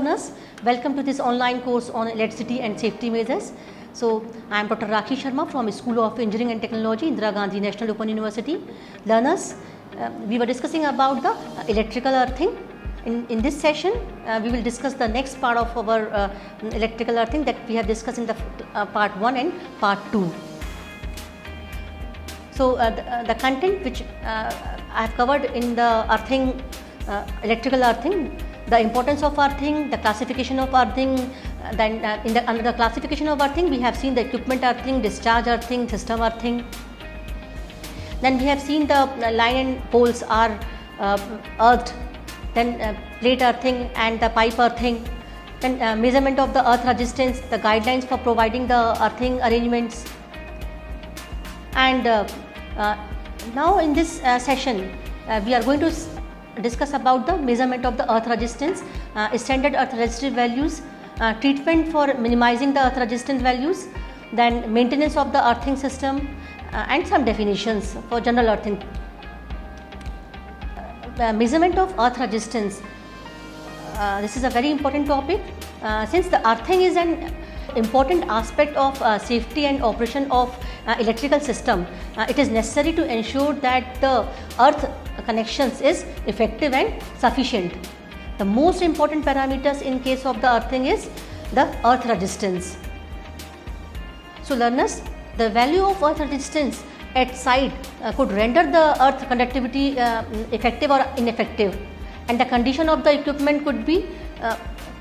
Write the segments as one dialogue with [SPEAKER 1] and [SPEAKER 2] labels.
[SPEAKER 1] learners, welcome to this online course on electricity and safety measures. So, I am Dr. Rakhi Sharma from School of Engineering and Technology, Indira Gandhi National Open University. Learners, we were discussing about the electrical earthing. In this session, we will discuss the next part of our electrical earthing that we have discussed in the part 1 and part 2. So, the content which I have covered in the earthing, electrical earthing, the importance of earthing, the classification of earthing, then under the classification of earthing we have seen the equipment earthing, discharge earthing, system earthing. Then we have seen the line and poles are earthed, then plate earthing and the pipe earthing, then measurement of the earth resistance, the guidelines for providing the earthing arrangements. And now in this session we are going to discuss about the measurement of the earth resistance, standard earth resistive values, treatment for minimizing the earth resistance values, then maintenance of the earthing system and some definitions for general earthing. Measurement of earth resistance, this is a very important topic since the earthing is an important aspect of safety and operation of electrical system. It is necessary to ensure that the earth connections is effective and sufficient. The most important parameters in case of the earthing is the earth resistance. So learners, the value of earth resistance at site could render the earth conductivity effective or ineffective, and the condition of the equipment could be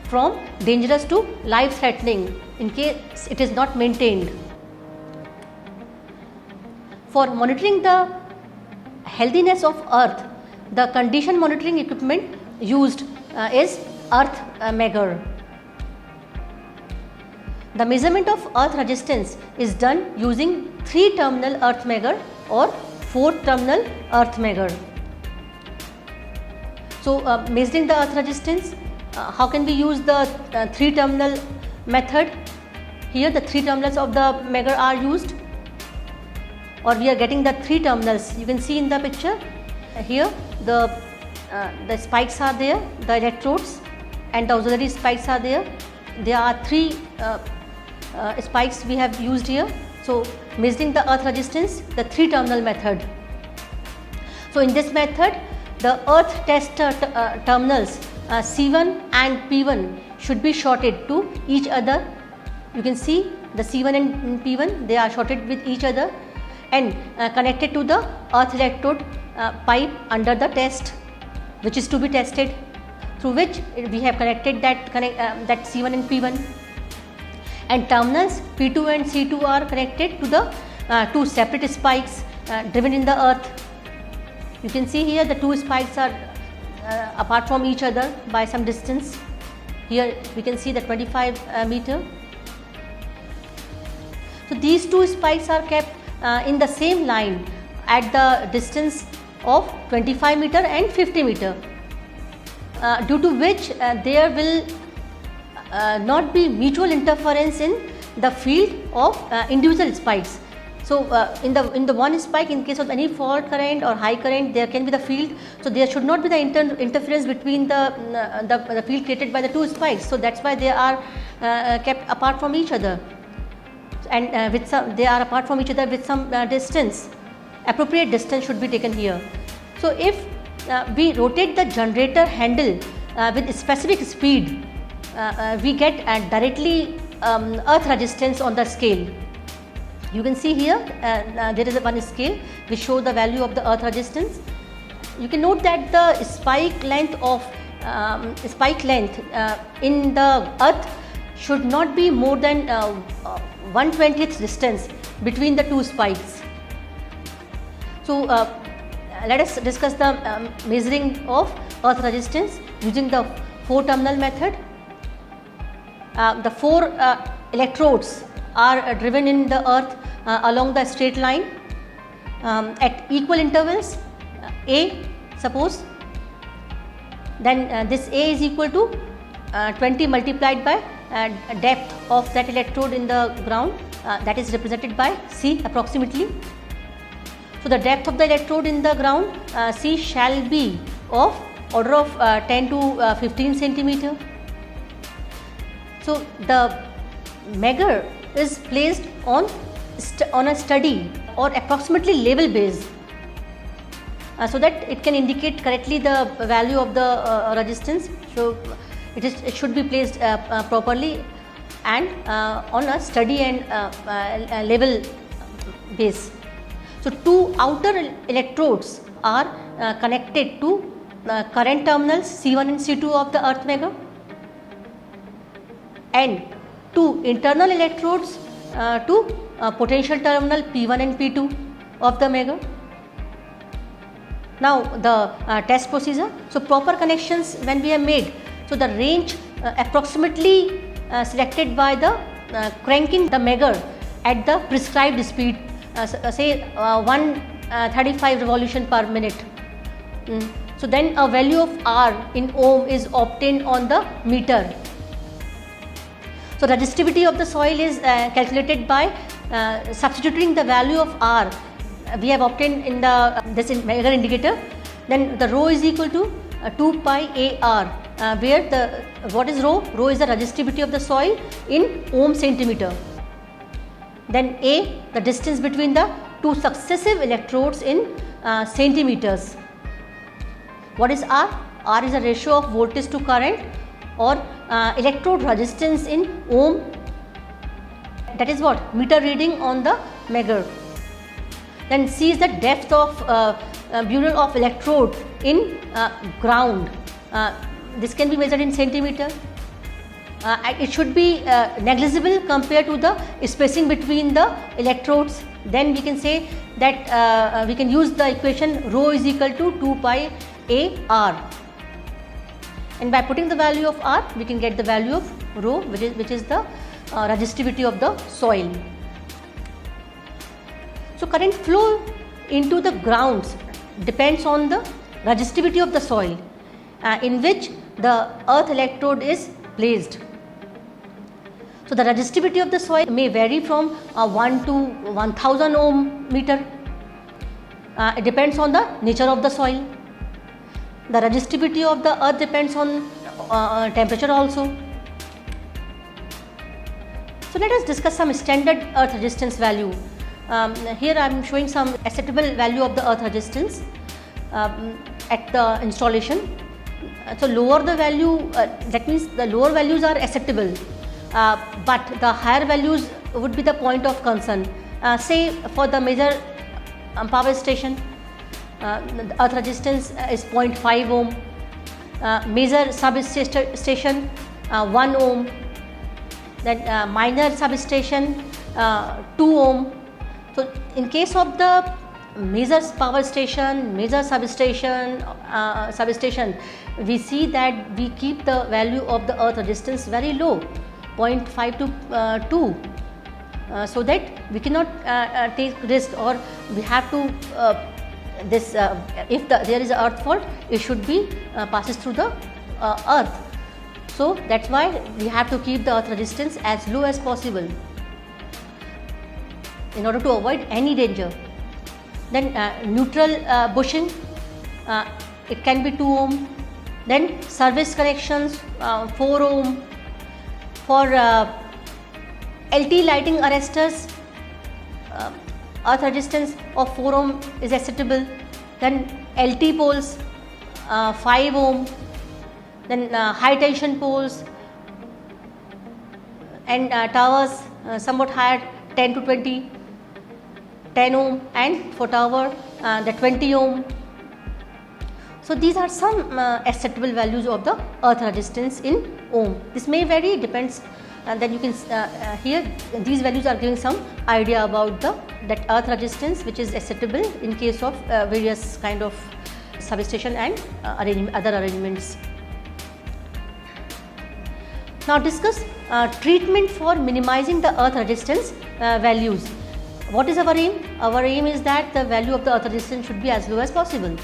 [SPEAKER 1] from dangerous to life threatening in case it is not maintained. For monitoring the healthiness of earth, the condition monitoring equipment used is earth measure. The measurement of earth resistance is done using 3-terminal earth measure or 4-terminal earth measure. So, measuring the earth resistance, how can we use the 3-terminal method? Here the 3 terminals of the measure are used, or we are getting the 3 terminals. You can see in the picture here the spikes are there, the electrodes and the auxiliary spikes are there. There are 3 spikes we have used here. So, measuring the earth resistance, the 3-terminal method. So, in this method the earth test terminals C1 and P1 should be shorted to each other. You can see the C1 and P1, they are shorted with each other and connected to the earth electrode pipe under the test, which is to be tested, through which we have connected that C1 and P1, and terminals P2 and C2 are connected to the 2 separate spikes driven in the earth. You can see here the 2 spikes are apart from each other by some distance. Here we can see the 25 meter. So, these 2 spikes are kept in the same line at the distance of 25 meter and 50 meter, due to which there will not be mutual interference in the field of individual spikes. So, in the one spike, in case of any fault current or high current, there can be the field. So, there should not be the interference between the field created by the 2 spikes. So, that is why they are kept apart from each other, and they are apart from each other with some distance. Appropriate distance should be taken here. So, if we rotate the generator handle with specific speed, we get directly earth resistance on the scale. You can see here there is one scale which shows the value of the earth resistance. You can note that the spike length in the earth should not be more than 1/20th distance between the 2 spikes. So, let us discuss the measuring of earth resistance using the 4-terminal method. The 4 electrodes are driven in the earth along the straight line at equal intervals. A, suppose, then this A is equal to 20 multiplied by depth of that electrode in the ground, that is represented by C approximately. So, the depth of the electrode in the ground C shall be of order of 10 to 15 centimeter. So the measure is placed on a steady or approximately level base, so that it can indicate correctly the value of the resistance. So it should be placed properly and on a steady and level base. So two outer electrodes are connected to current terminals C1 and C2 of the earth measure, and two internal electrodes to potential terminal P1 and P2 of the measure. Now the test procedure. So proper connections when we have made, so the range approximately selected by the cranking the measure at the prescribed speed, say 135 revolution per minute. So then a value of R in ohm is obtained on the meter. So resistivity of the soil is calculated by substituting the value of R we have obtained in the this measure indicator. Then the rho is equal to 2 pi AR, where the what is rho? Rho is the resistivity of the soil in ohm centimeter. Then A, the distance between the two successive electrodes in centimeters. What is R? R is a ratio of voltage to current or electrode resistance in ohm. That is what? Meter reading on the measure. Then C is the depth of bureau of electrode in ground. This can be measured in centimeter. It should be negligible compared to the spacing between the electrodes. Then we can say that we can use the equation rho is equal to 2 pi AR, and by putting the value of R we can get the value of rho, which is the resistivity of the soil. So current flow into the grounds depends on the resistivity of the soil in which the earth electrode is placed. So the resistivity of the soil may vary from 1 to 1000 ohm meter. It depends on the nature of the soil. The resistivity of the earth depends on temperature also. So let us discuss some standard earth resistance value. Here I am showing some acceptable value of the earth resistance at the installation. So lower the value, that means the lower values are acceptable, but the higher values would be the point of concern. Say for the major power station, the earth resistance is 0.5 ohm, major substation 1 ohm, then minor substation 2 ohm. So in case of the major power station, major substation, we see that we keep the value of the earth resistance very low, 0.5 to 2, so that we cannot take risk, or we have to if there is an earth fault, it should be passes through the earth. So that's why we have to keep the earth resistance as low as possible in order to avoid any danger. Then neutral bushing, it can be 2 ohm. Then service connections 4 ohm. For LT lighting arresters, earth resistance of 4 ohm is acceptable. Then LT poles 5 ohm. Then high tension poles and towers somewhat higher, 10 to 20, 10 ohm, and for tower the 20 ohm. So these are some acceptable values of the earth resistance in ohm. This may vary, depends, and then you can here these values are giving some idea about that earth resistance which is acceptable in case of various kind of substation and other arrangements. Now discuss treatment for minimizing the earth resistance values. What is our aim? Our aim is that the value of the earth resistance should be as low as possible.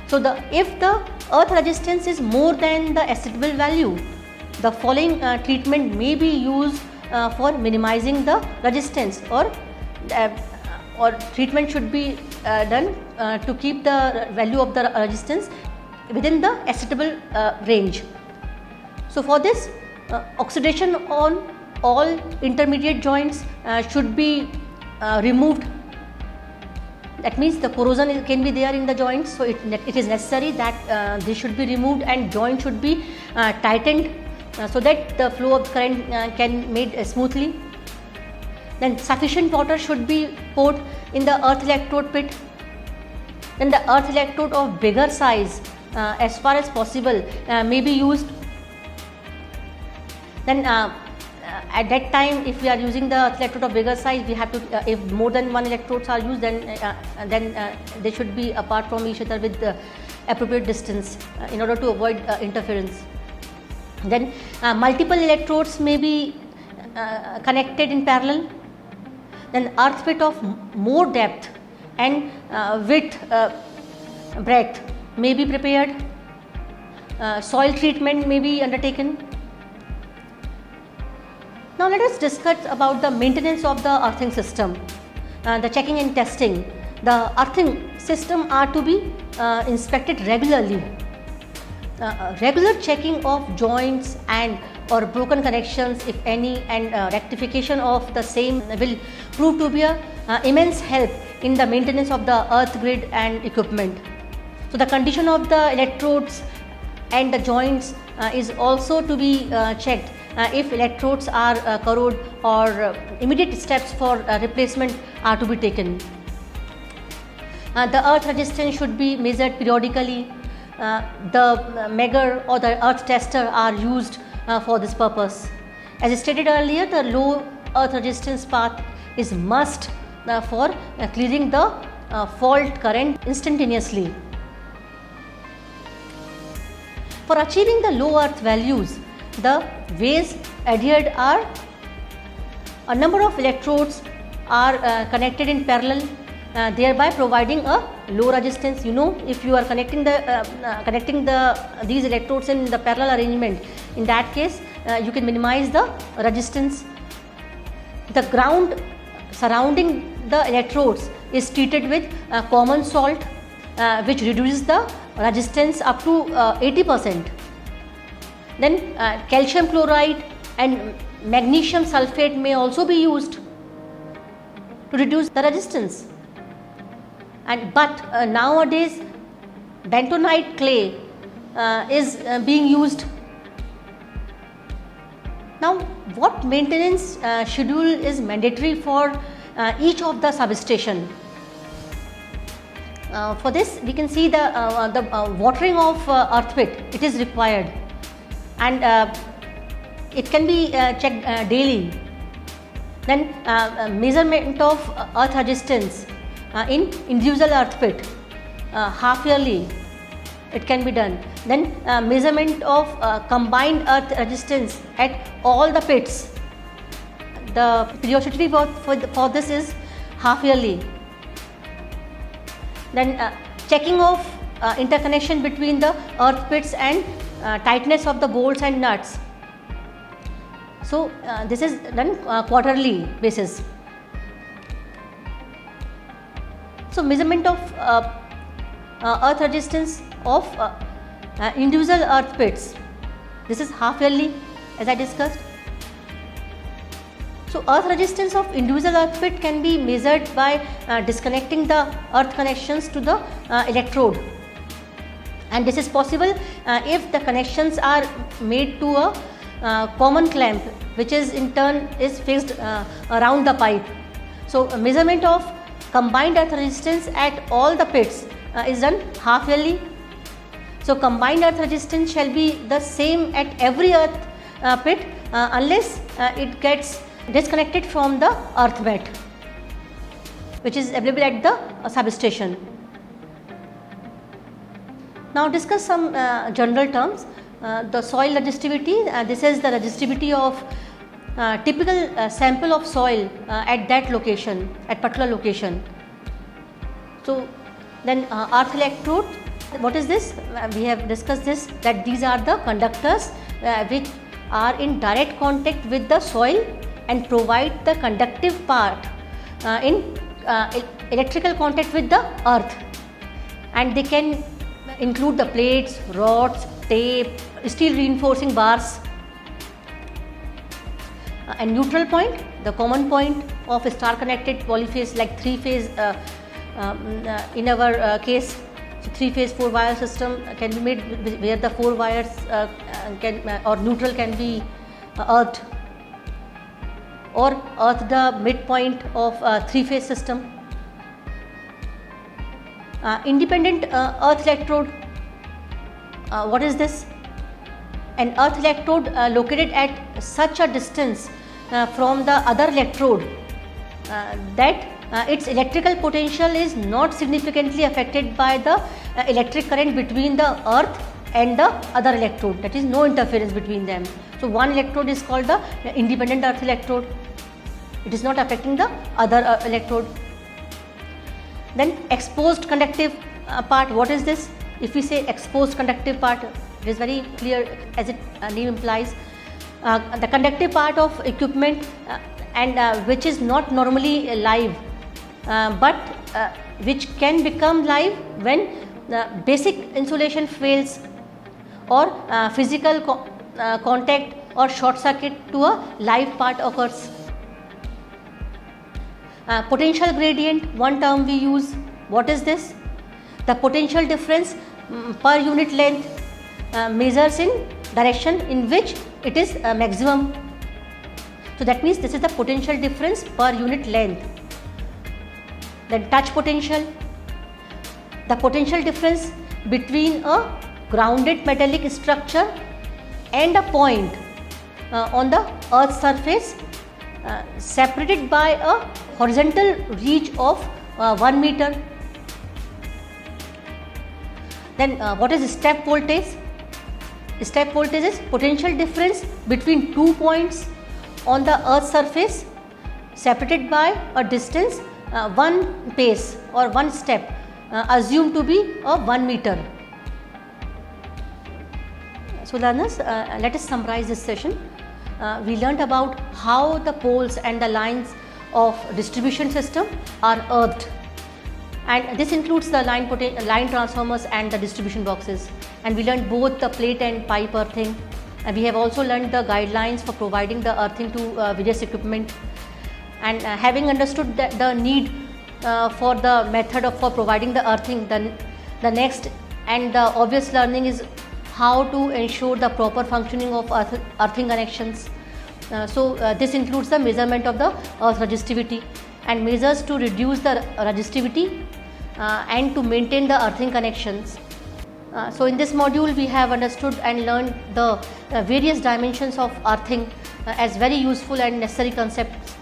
[SPEAKER 1] So if the earth resistance is more than the acceptable value, the following treatment may be used for minimizing the resistance, or treatment should be done to keep the value of the resistance within the acceptable range. So for this, oxidation on all intermediate joints should be removed. That means the corrosion can be there in the joints, so it is necessary that this should be removed and joint should be tightened so that the flow of current can made smoothly. Then sufficient water should be poured in the earth electrode pit. Then the earth electrode of bigger size as far as possible may be used. Then at that time, if we are using the earth electrode of bigger size, we have to if more than one electrodes are used, then they should be apart from each other with the appropriate distance in order to avoid interference. Then multiple electrodes may be connected in parallel. Then earth pit of more depth and width, breadth may be prepared. Soil treatment may be undertaken. Now let us discuss about the maintenance of the earthing system, the checking and testing. The earthing system are to be inspected regularly. Regular checking of joints and or broken connections, if any, and rectification of the same will prove to be a immense help in the maintenance of the earth grid and equipment. So the condition of the electrodes and the joints is also to be checked. If electrodes are corroded, or immediate steps for replacement are to be taken. The earth resistance should be measured periodically. The Megger or the earth tester are used for this purpose. As stated earlier, the low earth resistance path is must for clearing the fault current instantaneously. For achieving the low earth values, the ways adhered are a number of electrodes are connected in parallel, thereby providing a low resistance. You know, if you are connecting these electrodes in the parallel arrangement, in that case you can minimize the resistance. The ground surrounding the electrodes is treated with common salt, which reduces the resistance up to 80%. Then calcium chloride and magnesium sulfate may also be used to reduce the resistance. But nowadays bentonite clay is being used. Now, what maintenance schedule is mandatory for each of the substation? For this, we can see the watering of earth pit. It is required, and it can be checked daily. Then measurement of earth resistance in individual earth pit, half yearly it can be done. Then measurement of combined earth resistance at all the pits. The periodicity for this is half yearly. Then checking of interconnection between the earth pits and tightness of the bolts and nuts. So this is done quarterly basis. So measurement of earth resistance of individual earth pits. This is half yearly, as I discussed. So earth resistance of individual earth pit can be measured by disconnecting the earth connections to the electrode, and this is possible if the connections are made to a common clamp, which is in turn is fixed around the pipe. So measurement of combined earth resistance at all the pits is done half yearly. So combined earth resistance shall be the same at every earth pit unless it gets disconnected from the earth mat, which is available at the substation. Now discuss some general terms. The soil resistivity, this is the resistivity of typical sample of soil at that location, at particular location. So then earth electrode, what is this? We have discussed this, that these are the conductors which are in direct contact with the soil and provide the conductive part in electrical contact with the earth, and they can include the plates, rods, tape, steel reinforcing bars. and neutral point, the common point of a star connected polyphase like 3-phase in our case. So 3-phase 4-wire system can be made where the 4 wires or neutral can be earthed, or earth the midpoint of 3-phase system. Independent earth electrode, what is this? An earth electrode located at such a distance from the other electrode that its electrical potential is not significantly affected by the electric current between the earth and the other electrode, that is no interference between them. So one electrode is called the independent earth electrode, it is not affecting the other electrode. Then exposed conductive part, what is this? If we say exposed conductive part, it is very clear as its name implies, the conductive part of equipment and which is not normally live but which can become live when basic insulation fails or physical contact or short circuit to a live part occurs. Potential gradient, one term we use, what is this? The potential difference per unit length measures in direction in which it is maximum. So that means this is the potential difference per unit length. Then touch potential, the potential difference between a grounded metallic structure and a point on the earth's surface separated by a horizontal reach of 1 meter. Then what is step voltage? Step voltage is potential difference between 2 points on the earth's surface separated by a distance 1 pace or 1 step assumed to be 1 meter. So learners, let us summarize this session. We learnt about how the poles and the lines of distribution system are earthed, and this includes the line transformers and the distribution boxes, and we learned both the plate and pipe earthing, and we have also learned the guidelines for providing the earthing to various equipment. And having understood the need for the method for providing the earthing, the next and the obvious learning is how to ensure the proper functioning of earthing connections. This includes the measurement of the earth resistivity and measures to reduce the resistivity and to maintain the earthing connections. So in this module we have understood and learned the various dimensions of earthing as very useful and necessary concepts.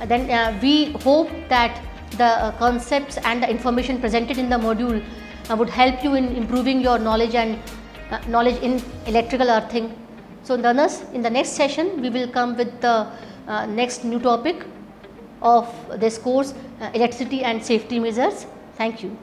[SPEAKER 1] Then we hope that the concepts and the information presented in the module would help you in improving your knowledge and knowledge in electrical earthing. So learners, in the next session we will come with the next new topic of this course, electricity and safety measures. Thank you.